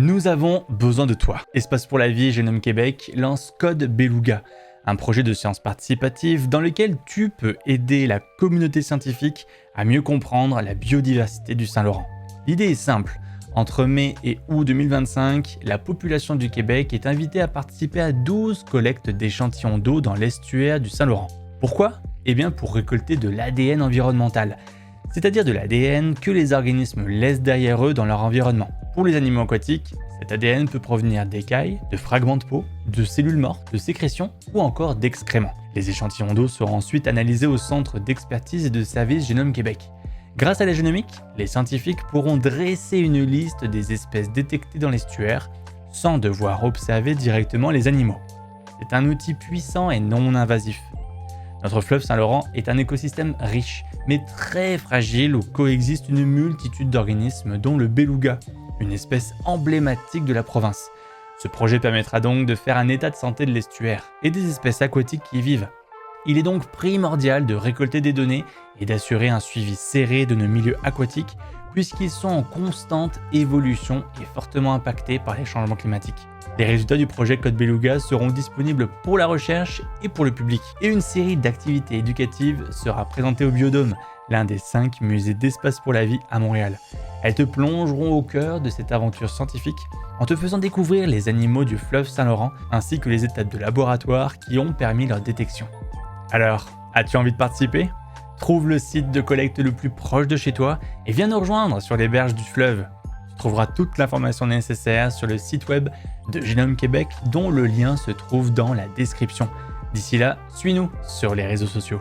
Nous avons besoin de toi. Espace pour la vie et Génome Québec lance Code Beluga, un projet de science participative dans lequel tu peux aider la communauté scientifique à mieux comprendre la biodiversité du Saint-Laurent. L'idée est simple. Entre mai et août 2025, la population du Québec est invitée à participer à 12 collectes d'échantillons d'eau dans l'estuaire du Saint-Laurent. Pourquoi ? Eh bien pour récolter de l'ADN environnemental, c'est-à-dire de l'ADN que les organismes laissent derrière eux dans leur environnement. Pour les animaux aquatiques, cet ADN peut provenir d'écailles, de fragments de peau, de cellules mortes, de sécrétions ou encore d'excréments. Les échantillons d'eau seront ensuite analysés au Centre d'expertise et de service Génome Québec. Grâce à la génomique, les scientifiques pourront dresser une liste des espèces détectées dans l'estuaire sans devoir observer directement les animaux. C'est un outil puissant et non invasif. Notre fleuve Saint-Laurent est un écosystème riche, mais très fragile où coexistent une multitude d'organismes dont le beluga, une espèce emblématique de la province. Ce projet permettra donc de faire un état de santé de l'estuaire et des espèces aquatiques qui y vivent. Il est donc primordial de récolter des données et d'assurer un suivi serré de nos milieux aquatiques puisqu'ils sont en constante évolution et fortement impactés par les changements climatiques. Les résultats du projet Code Beluga seront disponibles pour la recherche et pour le public. Et une série d'activités éducatives sera présentée au Biodôme, l'un des 5 musées d'espace pour la vie à Montréal. Elles te plongeront au cœur de cette aventure scientifique en te faisant découvrir les animaux du fleuve Saint-Laurent ainsi que les étapes de laboratoire qui ont permis leur détection. Alors, as-tu envie de participer ? Trouve le site de collecte le plus proche de chez toi et viens nous rejoindre sur les berges du fleuve. Tu trouveras toute l'information nécessaire sur le site web de Génome Québec dont le lien se trouve dans la description. D'ici là, suis-nous sur les réseaux sociaux.